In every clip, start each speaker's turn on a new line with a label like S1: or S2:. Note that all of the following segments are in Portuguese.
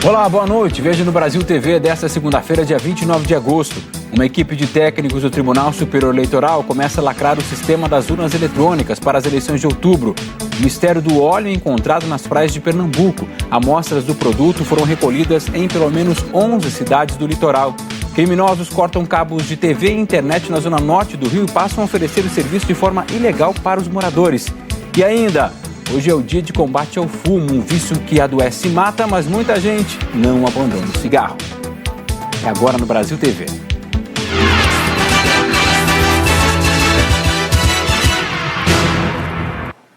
S1: Olá, boa noite. Veja no Brasil TV desta segunda-feira, dia 29 de agosto. Uma equipe de técnicos do Tribunal Superior Eleitoral começa a lacrar o sistema das urnas eletrônicas para as eleições de outubro. O mistério do óleo encontrado nas praias de Pernambuco. Amostras do produto foram recolhidas em pelo menos 11 cidades do litoral. Criminosos cortam cabos de TV e internet na zona norte do Rio e passam a oferecer o serviço de forma ilegal para os moradores. E ainda, hoje é o dia de combate ao fumo, um vício que adoece e mata, mas muita gente não abandona o cigarro. É agora no Brasil TV.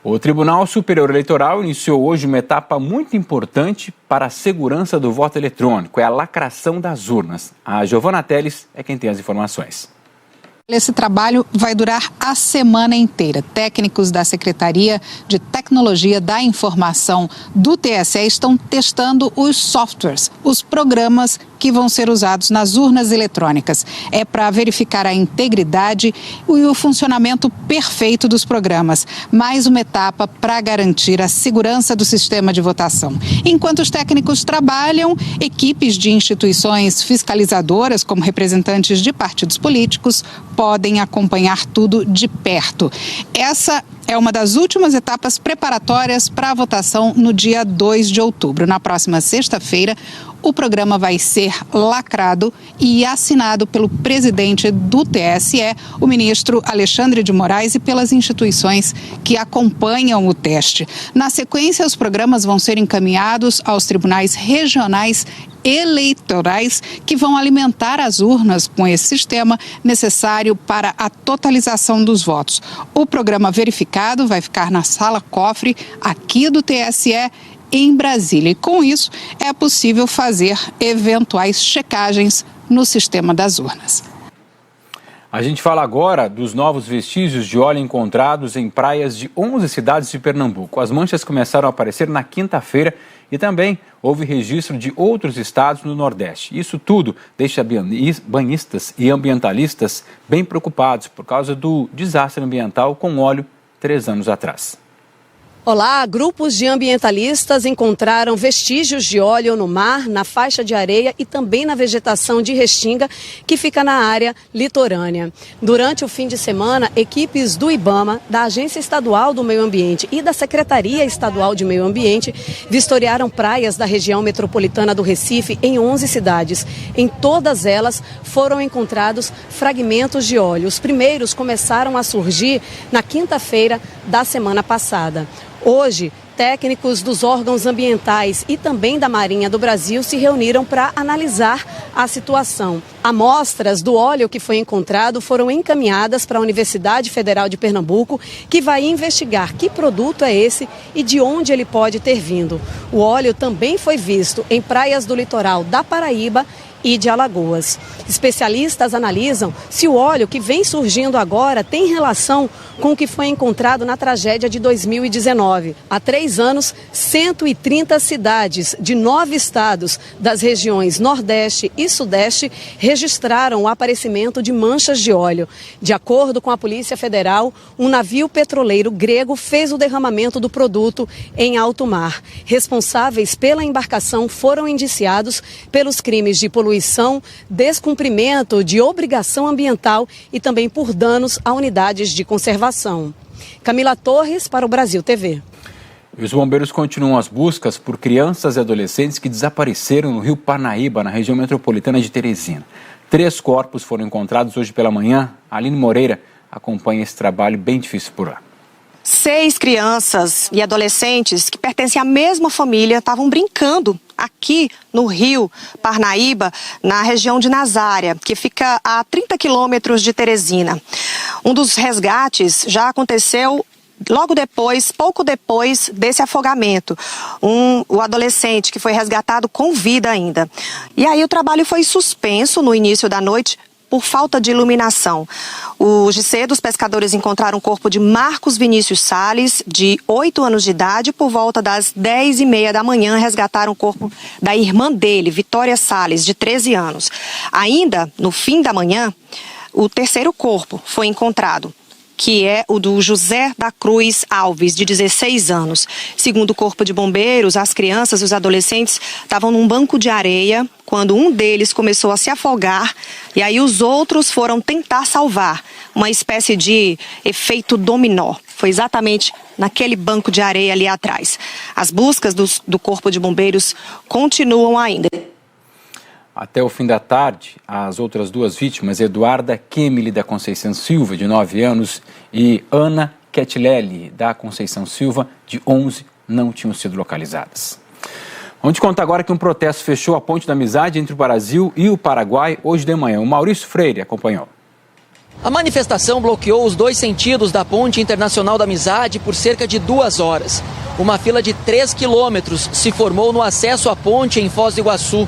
S1: O Tribunal Superior Eleitoral iniciou hoje uma etapa muito importante para a segurança do voto eletrônico, é a lacração das urnas. A Giovana Teles é quem tem as informações.
S2: Esse trabalho vai durar a semana inteira. Técnicos da Secretaria de Tecnologia da Informação do TSE estão testando os softwares, os programas que vão ser usados nas urnas eletrônicas. É para verificar a integridade e o funcionamento perfeito dos programas. Mais uma etapa para garantir a segurança do sistema de votação. Enquanto os técnicos trabalham, equipes de instituições fiscalizadoras, como representantes de partidos políticos, podem acompanhar tudo de perto. Essa é uma das últimas etapas preparatórias para a votação no dia 2 de outubro. Na próxima sexta-feira, o programa vai ser lacrado e assinado pelo presidente do TSE, o ministro Alexandre de Moraes, e pelas instituições que acompanham o teste. Na sequência, os programas vão ser encaminhados aos tribunais regionais eleitorais que vão alimentar as urnas com esse sistema necessário para a totalização dos votos. O programa verificado vai ficar na sala cofre aqui do TSE em Brasília. E com isso é possível fazer eventuais checagens no sistema das urnas.
S1: A gente fala agora dos novos vestígios de óleo encontrados em praias de 11 cidades de Pernambuco. As manchas começaram a aparecer na quinta-feira e também houve registro de outros estados no Nordeste. Isso tudo deixa banhistas e ambientalistas bem preocupados por causa do desastre ambiental com óleo 3 anos atrás.
S3: Olá, grupos de ambientalistas encontraram vestígios de óleo no mar, na faixa de areia e também na vegetação de restinga que fica na área litorânea. Durante o fim de semana, equipes do IBAMA, da Agência Estadual do Meio Ambiente e da Secretaria Estadual de Meio Ambiente vistoriaram praias da região metropolitana do Recife em 11 cidades. Em todas elas foram encontrados fragmentos de óleo. Os primeiros começaram a surgir na quinta-feira da semana passada. Hoje, técnicos dos órgãos ambientais e também da Marinha do Brasil se reuniram para analisar a situação. Amostras do óleo que foi encontrado foram encaminhadas para a Universidade Federal de Pernambuco, que vai investigar que produto é esse e de onde ele pode ter vindo. O óleo também foi visto em praias do litoral da Paraíba e de Alagoas. Especialistas analisam se o óleo que vem surgindo agora tem relação com o que foi encontrado na tragédia de 2019. Há 3 anos, 130 cidades de 9 estados das regiões Nordeste e Sudeste registraram o aparecimento de manchas de óleo. De acordo com a Polícia Federal, um navio petroleiro grego fez o derramamento do produto em alto mar. Responsáveis pela embarcação foram indiciados pelos crimes de poluição, descumprimento de obrigação ambiental e também por danos a unidades de conservação. Camila Torres para o Brasil TV.
S1: E os bombeiros continuam as buscas por crianças e adolescentes que desapareceram no Rio Parnaíba, na região metropolitana de Teresina. 3 corpos foram encontrados hoje pela manhã. A Aline Moreira acompanha esse trabalho bem difícil por lá.
S4: 6 crianças e adolescentes que pertencem à mesma família estavam brincando aqui no Rio Parnaíba, na região de Nazária, que fica a 30 quilômetros de Teresina. Um dos resgates já aconteceu logo depois, pouco depois desse afogamento. O adolescente que foi resgatado com vida ainda. E aí o trabalho foi suspenso no início da noite por falta de iluminação. Hoje cedo, os pescadores encontraram o corpo de Marcos Vinícius Salles, de 8 anos de idade. Por volta das 10h30 da manhã, resgataram o corpo da irmã dele, Vitória Salles, de 13 anos. Ainda, no fim da manhã, o terceiro corpo foi encontrado, que é o do José da Cruz Alves, de 16 anos. Segundo o Corpo de Bombeiros, as crianças e os adolescentes estavam num banco de areia quando um deles começou a se afogar e aí os outros foram tentar salvar. Uma espécie de efeito dominó. Foi exatamente naquele banco de areia ali atrás. As buscas do Corpo de Bombeiros continuam ainda.
S1: Até o fim da tarde, as outras duas vítimas, Eduarda Kemily da Conceição Silva, de 9 anos, e Ana Ketleli da Conceição Silva, de 11, não tinham sido localizadas. Vamos te contar agora que um protesto fechou a ponte da amizade entre o Brasil e o Paraguai hoje de manhã. O Maurício Freire acompanhou.
S5: A manifestação bloqueou os dois sentidos da Ponte Internacional da Amizade por cerca de 2 horas. Uma fila de 3 quilômetros se formou no acesso à ponte em Foz do Iguaçu.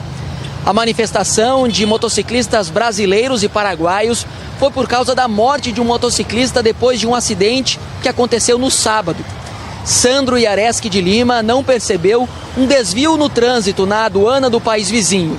S5: A manifestação de motociclistas brasileiros e paraguaios foi por causa da morte de um motociclista depois de um acidente que aconteceu no sábado. Sandro Iareschi de Lima não percebeu um desvio no trânsito na aduana do país vizinho.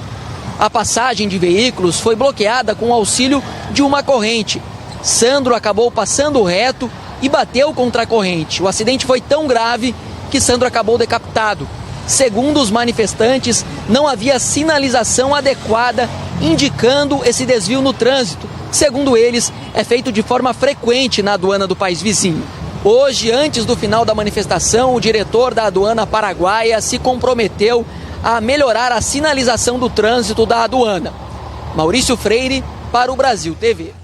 S5: A passagem de veículos foi bloqueada com o auxílio de uma corrente. Sandro acabou passando reto e bateu contra a corrente. O acidente foi tão grave que Sandro acabou decapitado. Segundo os manifestantes, não havia sinalização adequada indicando esse desvio no trânsito. Segundo eles, é feito de forma frequente na aduana do país vizinho. Hoje, antes do final da manifestação, o diretor da aduana paraguaia se comprometeu a melhorar a sinalização do trânsito da aduana. Maurício Freire, para o Brasil TV.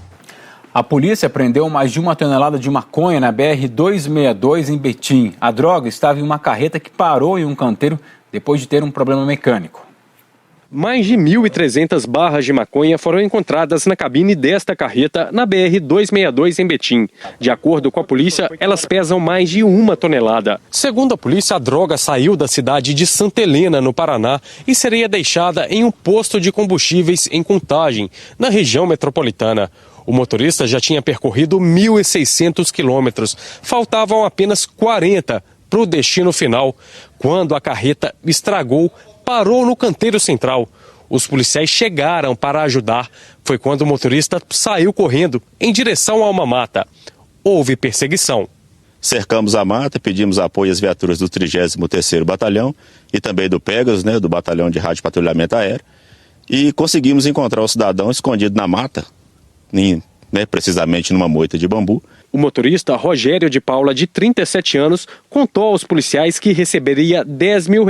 S1: A polícia prendeu mais de 1 tonelada de maconha na BR-262 em Betim. A droga estava em uma carreta que parou em um canteiro depois de ter um problema mecânico.
S6: Mais de 1.300 barras de maconha foram encontradas na cabine desta carreta na BR-262 em Betim. De acordo com a polícia, elas pesam mais de 1 tonelada. Segundo a polícia, a droga saiu da cidade de Santa Helena, no Paraná, e seria deixada em um posto de combustíveis em Contagem, na região metropolitana. O motorista já tinha percorrido 1.600 quilômetros. Faltavam apenas 40 para o destino final, quando a carreta estragou, parou no canteiro central. Os policiais chegaram para ajudar. Foi quando o motorista saiu correndo em direção a uma mata. Houve perseguição.
S7: Cercamos a mata, pedimos apoio às viaturas do 33º Batalhão e também do Pegasus, do Batalhão de Rádio Patrulhamento Aéreo, e conseguimos encontrar o cidadão escondido na mata, precisamente numa moita de bambu.
S6: O motorista Rogério de Paula, de 37 anos, contou aos policiais que receberia R$10 mil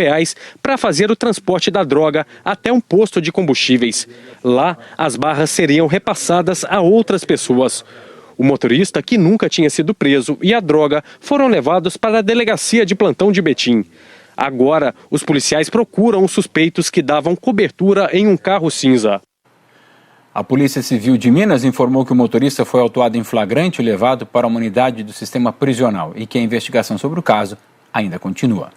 S6: para fazer o transporte da droga até um posto de combustíveis. Lá, as barras seriam repassadas a outras pessoas. O motorista, que nunca tinha sido preso, e a droga foram levados para a delegacia de plantão de Betim. Agora, os policiais procuram os suspeitos que davam cobertura em um carro cinza.
S1: A Polícia Civil de Minas informou que o motorista foi autuado em flagrante e levado para uma unidade do sistema prisional e que a investigação sobre o caso ainda continua.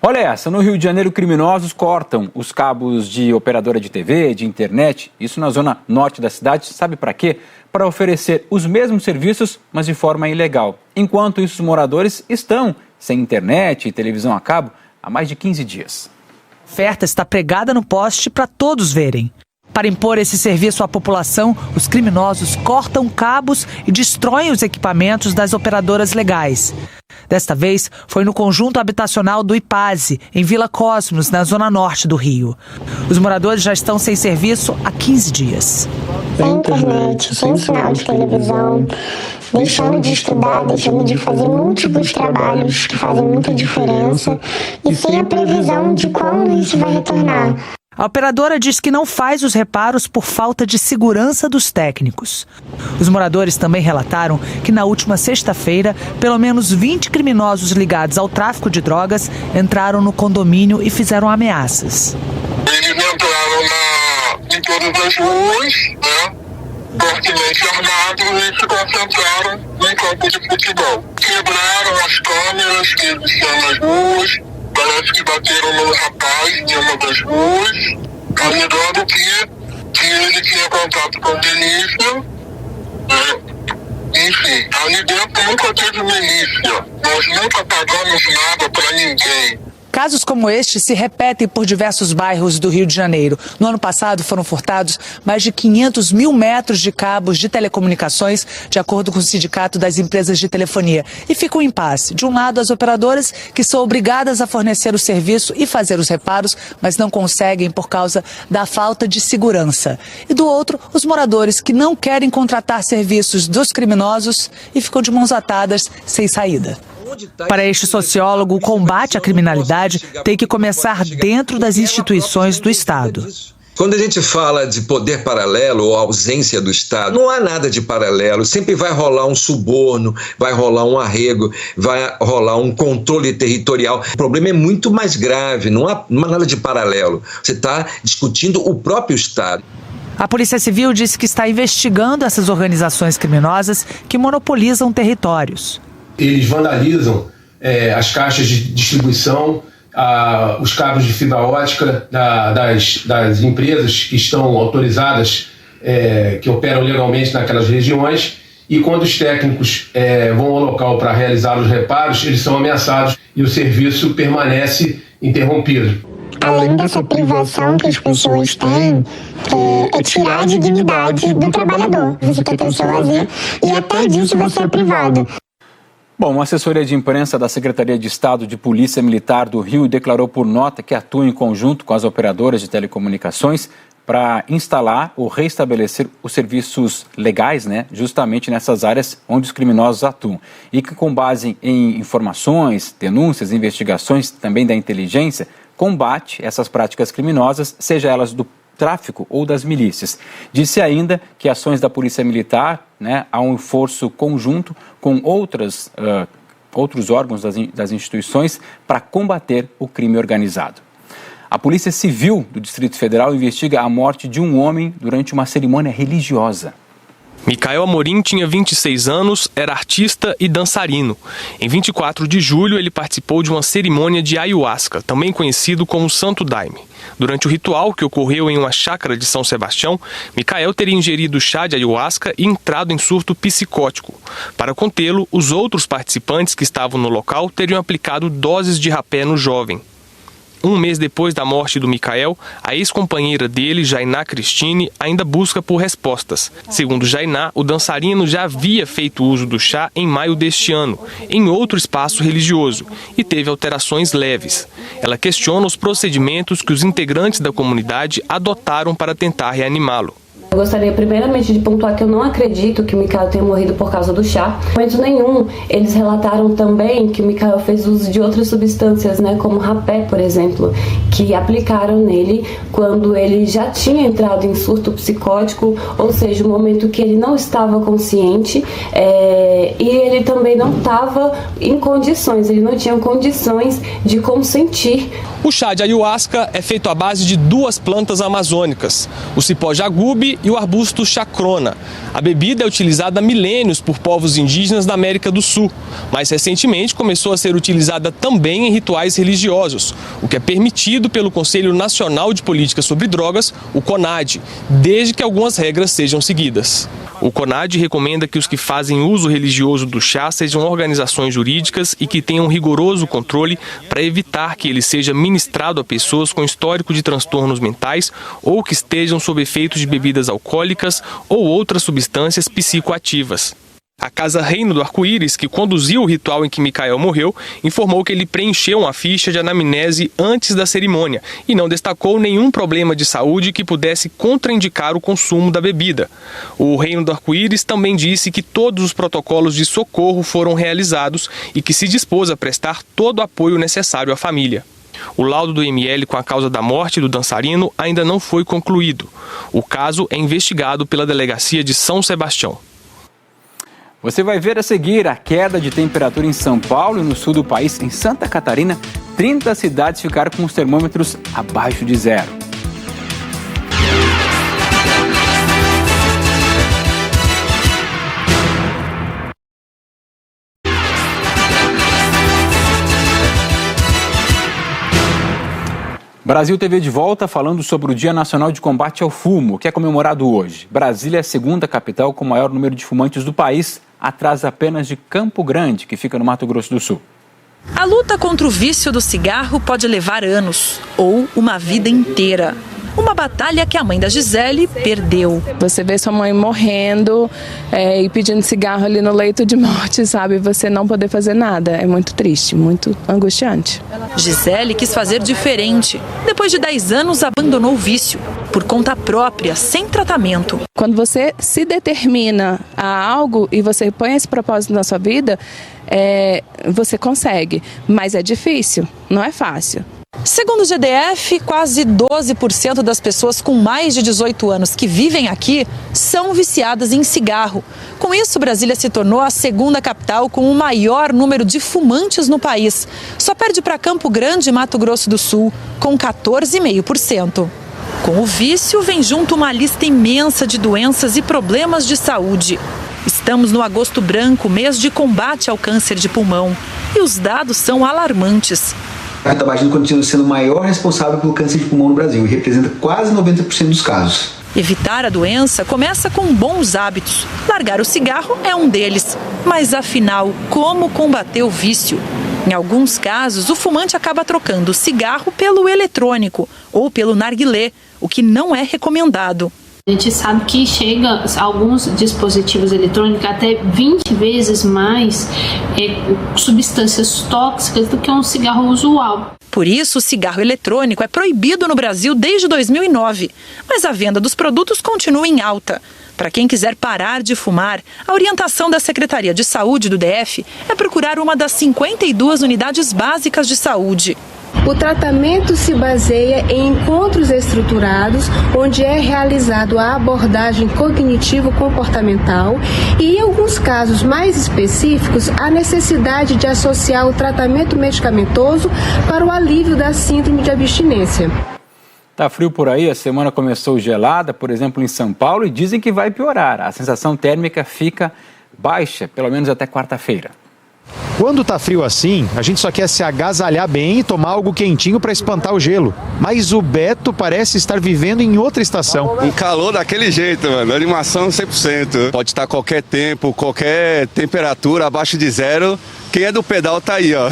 S1: Olha essa, no Rio de Janeiro, criminosos cortam os cabos de operadora de TV, de internet, isso na zona norte da cidade, sabe para quê? Para oferecer os mesmos serviços, mas de forma ilegal. Enquanto isso, os moradores estão sem internet e televisão a cabo há mais de 15 dias.
S8: A oferta está pregada no poste para todos verem. Para impor esse serviço à população, os criminosos cortam cabos e destroem os equipamentos das operadoras legais. Desta vez, foi no conjunto habitacional do Ipase, em Vila Cosmos, na zona norte do Rio. Os moradores já estão sem serviço há 15 dias.
S9: Sem internet, sem sinal de televisão, deixando de estudar, deixando de fazer múltiplos trabalhos que fazem muita diferença e sem a previsão de quando isso vai retornar.
S8: A operadora diz que não faz os reparos por falta de segurança dos técnicos. Os moradores também relataram que na última sexta-feira, pelo menos 20 criminosos ligados ao tráfico de drogas entraram no condomínio e fizeram ameaças.
S10: Eles entraram em todas as ruas, fortemente armados, e se concentraram num campo de futebol. Quebraram as câmeras que existiam nas ruas. Parece que bateram no rapaz de uma das ruas, alegando que ele tinha contato com a milícia. Enfim, ali dentro nunca teve milícia. Nós nunca pagamos nada para ninguém.
S8: Casos como este se repetem por diversos bairros do Rio de Janeiro. No ano passado foram furtados mais de 500 mil metros de cabos de telecomunicações, de acordo com o Sindicato das Empresas de Telefonia. E fica um impasse. De um lado, as operadoras, que são obrigadas a fornecer o serviço e fazer os reparos, mas não conseguem por causa da falta de segurança. E do outro, os moradores que não querem contratar serviços dos criminosos e ficam de mãos atadas, sem saída. Para este sociólogo, o combate à criminalidade tem que começar dentro das instituições do Estado.
S11: Quando a gente fala de poder paralelo ou ausência do Estado, não há nada de paralelo. Sempre vai rolar um suborno, vai rolar um arrego, vai rolar um controle territorial. O problema é muito mais grave, não há nada de paralelo. Você está discutindo o próprio Estado.
S8: A Polícia Civil disse que está investigando essas organizações criminosas que monopolizam territórios.
S12: Eles vandalizam as caixas de distribuição, os cabos de fibra ótica das empresas que estão autorizadas, que operam legalmente naquelas regiões, e quando os técnicos vão ao local para realizar os reparos, eles são ameaçados e o serviço permanece interrompido.
S9: Além dessa privação que as pessoas têm, é tirar a dignidade do trabalhador. Você quer ter seu lazer e até disso você é privado.
S1: Bom, uma assessoria de imprensa da Secretaria de Estado de Polícia Militar do Rio declarou por nota que atua em conjunto com as operadoras de telecomunicações para instalar ou restabelecer os serviços legais, justamente nessas áreas onde os criminosos atuam. E que, com base em informações, denúncias, investigações também da inteligência, combate essas práticas criminosas, seja elas do tráfico ou das milícias. Disse ainda que ações da Polícia Militar, há um esforço conjunto com outros órgãos das instituições para combater o crime organizado. A Polícia Civil do Distrito Federal investiga a morte de um homem durante uma cerimônia religiosa.
S6: Micael Amorim tinha 26 anos, era artista e dançarino. Em 24 de julho, ele participou de uma cerimônia de ayahuasca, também conhecido como Santo Daime. Durante o ritual, que ocorreu em uma chácara de São Sebastião, Micael teria ingerido chá de ayahuasca e entrado em surto psicótico. Para contê-lo, os outros participantes que estavam no local teriam aplicado doses de rapé no jovem. Um mês depois da morte do Micael, a ex-companheira dele, Jainá Cristine, ainda busca por respostas. Segundo Jainá, o dançarino já havia feito uso do chá em maio deste ano, em outro espaço religioso, e teve alterações leves. Ela questiona os procedimentos que os integrantes da comunidade adotaram para tentar reanimá-lo.
S13: Eu gostaria primeiramente de pontuar que eu não acredito que o Micael tenha morrido por causa do chá. Em momento nenhum, eles relataram também que o Micael fez uso de outras substâncias, como rapé, por exemplo, que aplicaram nele quando ele já tinha entrado em surto psicótico, ou seja, o momento que ele não estava consciente e ele também não estava em condições, ele não tinha condições de consentir.
S6: O chá de ayahuasca é feito à base de duas plantas amazônicas, o cipó jagube e o arbusto chacrona. A bebida é utilizada há milênios por povos indígenas da América do Sul, mas recentemente começou a ser utilizada também em rituais religiosos, o que é permitido pelo Conselho Nacional de Política sobre Drogas, o CONAD, desde que algumas regras sejam seguidas. O CONAD recomenda que os que fazem uso religioso do chá sejam organizações jurídicas e que tenham rigoroso controle para evitar que ele seja ministrado a pessoas com histórico de transtornos mentais ou que estejam sob efeitos de bebidas alcoólicas ou outras substâncias psicoativas. A Casa Reino do Arco-Íris, que conduziu o ritual em que Micael morreu, informou que ele preencheu uma ficha de anamnese antes da cerimônia e não destacou nenhum problema de saúde que pudesse contraindicar o consumo da bebida. O Reino do Arco-Íris também disse que todos os protocolos de socorro foram realizados e que se dispôs a prestar todo o apoio necessário à família. O laudo do IML com a causa da morte do dançarino ainda não foi concluído. O caso é investigado pela Delegacia de São Sebastião.
S1: Você vai ver a seguir a queda de temperatura em São Paulo e no sul do país. Em Santa Catarina, 30 cidades ficaram com os termômetros abaixo de zero. Brasil TV de volta falando sobre o Dia Nacional de Combate ao Fumo, que é comemorado hoje. Brasília é a segunda capital com o maior número de fumantes do país, atrás apenas de Campo Grande, que fica no Mato Grosso do Sul.
S14: A luta contra o vício do cigarro pode levar anos ou uma vida inteira. Uma batalha que a mãe da Gisele perdeu.
S15: Você vê sua mãe morrendo e pedindo cigarro ali no leito de morte, sabe? Você não poder fazer nada. É muito triste, muito angustiante.
S14: Gisele quis fazer diferente. Depois de 10 anos, abandonou o vício. Por conta própria, sem tratamento.
S15: Quando você se determina a algo e você põe esse propósito na sua vida, você consegue. Mas é difícil, não é fácil.
S14: Segundo o GDF, quase 12% das pessoas com mais de 18 anos que vivem aqui são viciadas em cigarro. Com isso, Brasília se tornou a segunda capital com o maior número de fumantes no país. Só perde para Campo Grande e Mato Grosso do Sul, com 14,5%. Com o vício, vem junto uma lista imensa de doenças e problemas de saúde. Estamos no Agosto Branco, mês de combate ao câncer de pulmão. E os dados são alarmantes.
S16: O tabagismo continua sendo o maior responsável pelo câncer de pulmão no Brasil e representa quase 90% dos casos.
S14: Evitar a doença começa com bons hábitos. Largar o cigarro é um deles. Mas afinal, como combater o vício? Em alguns casos, o fumante acaba trocando o cigarro pelo eletrônico ou pelo narguilé, o que não é recomendado.
S17: A gente sabe que chega alguns dispositivos eletrônicos até 20 vezes mais substâncias tóxicas do que um cigarro usual.
S14: Por isso, o cigarro eletrônico é proibido no Brasil desde 2009, mas a venda dos produtos continua em alta. Para quem quiser parar de fumar, a orientação da Secretaria de Saúde do DF é procurar uma das 52 unidades básicas de saúde.
S18: O tratamento se baseia em encontros estruturados, onde é realizado a abordagem cognitivo-comportamental e, em alguns casos mais específicos, a necessidade de associar o tratamento medicamentoso para o alívio da síndrome de abstinência.
S1: Tá frio por aí, a semana começou gelada, por exemplo, em São Paulo, e dizem que vai piorar. A sensação térmica fica baixa, pelo menos até quarta-feira.
S19: Quando tá frio assim, a gente só quer se agasalhar bem e tomar algo quentinho para espantar o gelo. Mas o Beto parece estar vivendo em outra estação.
S20: Um calor daquele jeito, mano. Animação 100%. Pode estar qualquer tempo, qualquer temperatura abaixo de zero. Quem é do pedal tá aí, ó.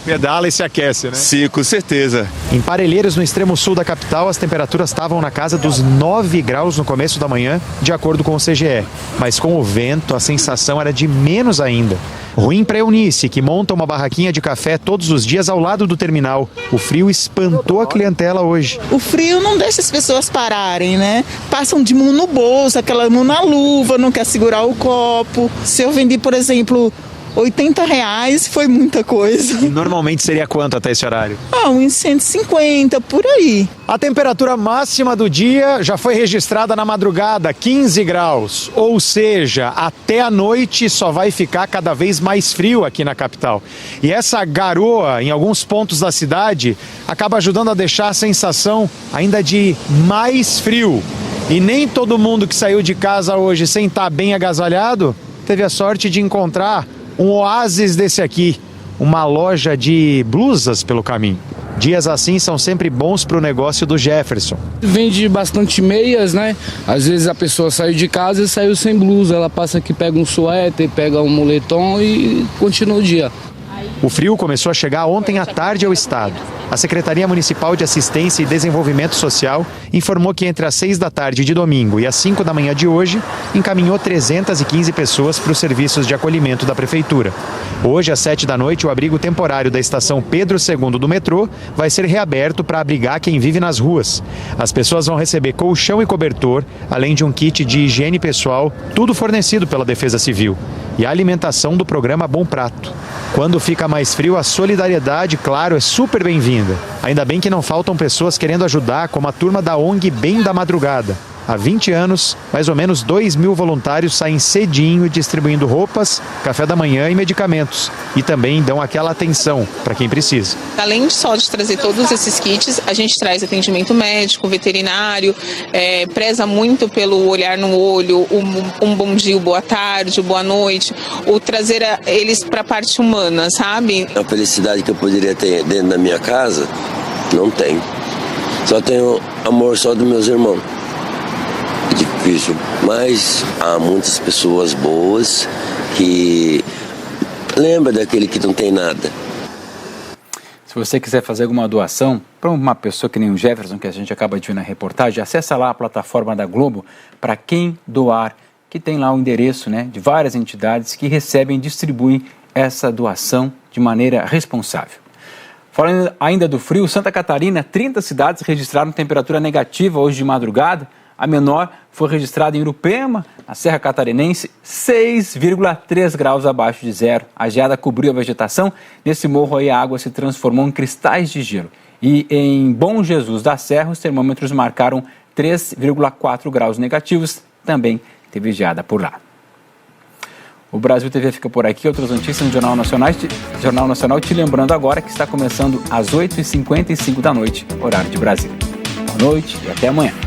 S19: Pedala e se aquece, né?
S20: Sim, com certeza.
S19: Em Parelheiros, no extremo sul da capital, as temperaturas estavam na casa dos 9 graus no começo da manhã, de acordo com o CGE. Mas com o vento, a sensação era de menos ainda. Ruim para Eunice, que monta uma barraquinha de café todos os dias ao lado do terminal. O frio espantou a clientela hoje.
S21: O frio não deixa as pessoas pararem, né? Passam de mão no bolso, aquela mão na luva, não quer segurar o copo. Se eu vendi, por exemplo, R$80 foi muita coisa.
S19: E normalmente seria quanto até esse horário?
S21: Uns 150, por aí.
S19: A temperatura máxima do dia já foi registrada na madrugada, 15 graus. Ou seja, até a noite só vai ficar cada vez mais frio aqui na capital. E essa garoa em alguns pontos da cidade acaba ajudando a deixar a sensação ainda de mais frio. E nem todo mundo que saiu de casa hoje sem estar bem agasalhado teve a sorte de encontrar um oásis desse aqui, uma loja de blusas pelo caminho. Dias assim são sempre bons para o negócio do Jefferson.
S22: Vende bastante meias, né? Às vezes a pessoa saiu de casa e saiu sem blusa. Ela passa aqui, pega um suéter, pega um moletom e continua o dia.
S19: O frio começou a chegar ontem à tarde ao estado. A Secretaria Municipal de Assistência e Desenvolvimento Social informou que entre as 6 da tarde de domingo e as 5 da manhã de hoje, encaminhou 315 pessoas para os serviços de acolhimento da Prefeitura. Hoje, às 7 da noite, o abrigo temporário da estação Pedro II do metrô vai ser reaberto para abrigar quem vive nas ruas. As pessoas vão receber colchão e cobertor, além de um kit de higiene pessoal, tudo fornecido pela Defesa Civil. E a alimentação do programa Bom Prato. Quando fica mais frio, a solidariedade, claro, é super bem-vinda. Ainda bem que não faltam pessoas querendo ajudar, como a turma da ONG Bem da Madrugada. Há 20 anos, mais ou menos 2.000 voluntários saem cedinho distribuindo roupas, café da manhã e medicamentos. E também dão aquela atenção para quem precisa.
S23: Além de trazer todos esses kits, a gente traz atendimento médico, veterinário, preza muito pelo olhar no olho, um bom dia, boa tarde, boa noite, o trazer eles para a parte humana, sabe?
S24: A felicidade que eu poderia ter dentro da minha casa, não tenho. Só tenho amor só dos meus irmãos. Difícil, mas há muitas pessoas boas que lembram daquele que não tem nada.
S1: você quiser fazer alguma doação para uma pessoa que nem o Jefferson, que a gente acaba de ver na reportagem, acessa lá a plataforma da Globo para quem doar, que tem lá o endereço, né, de várias entidades que recebem e distribuem essa doação de maneira responsável. Falando ainda do frio, Santa Catarina, 30 cidades registraram temperatura negativa hoje de madrugada. A menor foi registrada em Urupema, na Serra Catarinense, 6,3 graus abaixo de zero. A geada cobriu a vegetação. Nesse morro aí a água se transformou em cristais de gelo. E em Bom Jesus da Serra, os termômetros marcaram 3,4 graus negativos. Também teve geada por lá. O Brasil TV fica por aqui. Outras notícias no Jornal Nacional. Te lembrando agora que está começando às 8h55 da noite, horário de Brasília. Boa noite e até amanhã.